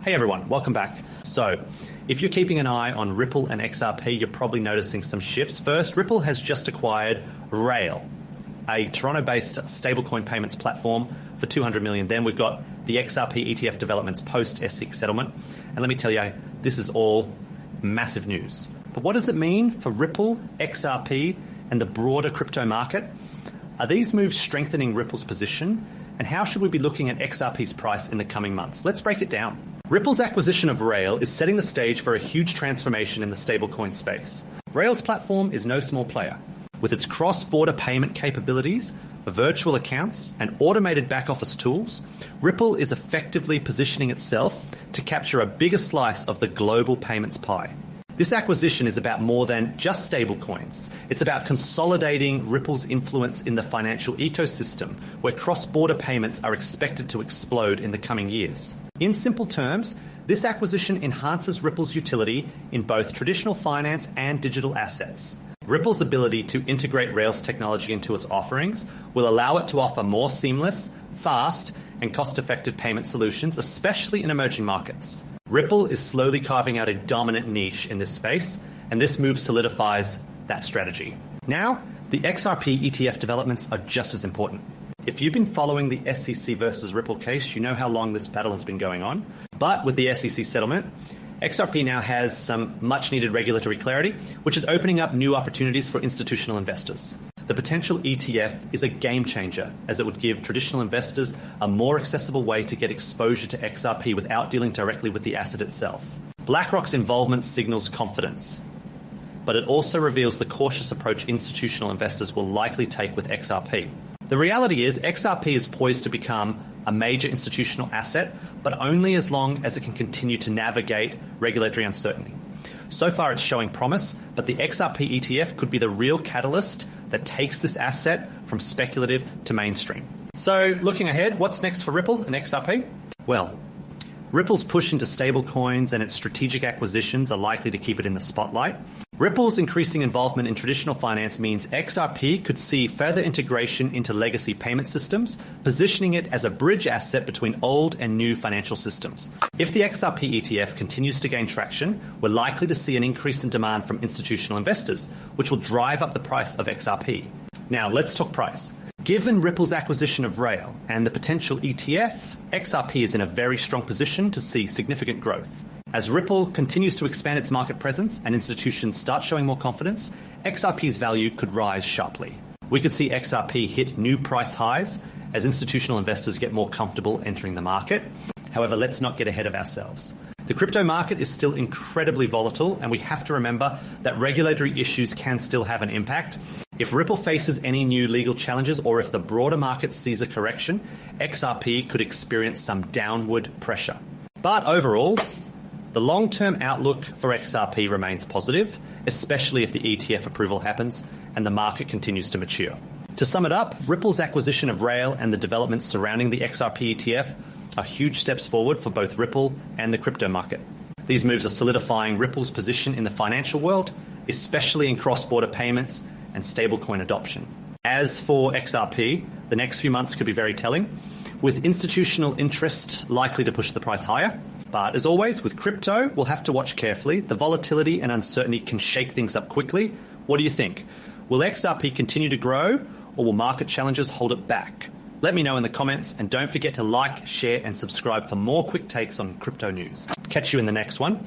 Hey everyone, welcome back. So, if you're keeping an eye on Ripple and XRP, you're probably noticing some shifts. First, Ripple has just acquired Rail, a Toronto-based stablecoin payments platform for $200 million. Then we've got the XRP ETF developments post-S6 settlement. And let me tell you, this is all massive news. But what does it mean for Ripple, XRP, and the broader crypto market? Are these moves strengthening Ripple's position? And how should we be looking at XRP's price in the coming months? Let's break it down. Ripple's acquisition of Rail is setting the stage for a huge transformation in the stablecoin space. Rail's platform is no small player. With its cross-border payment capabilities, virtual accounts, and automated back-office tools, Ripple is effectively positioning itself to capture a bigger slice of the global payments pie. This acquisition is about more than just stablecoins. It's about consolidating Ripple's influence in the financial ecosystem, where cross-border payments are expected to explode in the coming years. In simple terms, this acquisition enhances Ripple's utility in both traditional finance and digital assets. Ripple's ability to integrate Rail's technology into its offerings will allow it to offer more seamless, fast, and cost-effective payment solutions, especially in emerging markets. Ripple is slowly carving out a dominant niche in this space, and this move solidifies that strategy. Now, the XRP ETF developments are just as important. If you've been following the SEC versus Ripple case, you know how long this battle has been going on. But with the SEC settlement, XRP now has some much-needed regulatory clarity, which is opening up new opportunities for institutional investors. The potential ETF is a game changer, as it would give traditional investors a more accessible way to get exposure to XRP without dealing directly with the asset itself. BlackRock's involvement signals confidence, but it also reveals the cautious approach institutional investors will likely take with XRP. The reality is XRP is poised to become a major institutional asset, but only as long as it can continue to navigate regulatory uncertainty. So far it's showing promise, but the XRP ETF could be the real catalyst that takes this asset from speculative to mainstream. So looking ahead, what's next for Ripple and XRP? Well, Ripple's push into stablecoins and its strategic acquisitions are likely to keep it in the spotlight. Ripple's increasing involvement in traditional finance means XRP could see further integration into legacy payment systems, positioning it as a bridge asset between old and new financial systems. If the XRP ETF continues to gain traction, we're likely to see an increase in demand from institutional investors, which will drive up the price of XRP. Now, let's talk price. Given Ripple's acquisition of Rail and the potential ETF, XRP is in a very strong position to see significant growth. As Ripple continues to expand its market presence and institutions start showing more confidence, XRP's value could rise sharply. We could see XRP hit new price highs as institutional investors get more comfortable entering the market. However, let's not get ahead of ourselves. The crypto market is still incredibly volatile, and we have to remember that regulatory issues can still have an impact. If Ripple faces any new legal challenges or if the broader market sees a correction, XRP could experience some downward pressure. But overall, the long-term outlook for XRP remains positive, especially if the ETF approval happens and the market continues to mature. To sum it up, Ripple's acquisition of Rail and the developments surrounding the XRP ETF are huge steps forward for both Ripple and the crypto market. These moves are solidifying Ripple's position in the financial world, especially in cross-border payments and stablecoin adoption. As for XRP, the next few months could be very telling, with institutional interest likely to push the price higher. But as always, with crypto, we'll have to watch carefully. The volatility and uncertainty can shake things up quickly. What do you think? Will XRP continue to grow, or will market challenges hold it back? Let me know in the comments, and don't forget to like, share, and subscribe for more quick takes on crypto news. Catch you in the next one.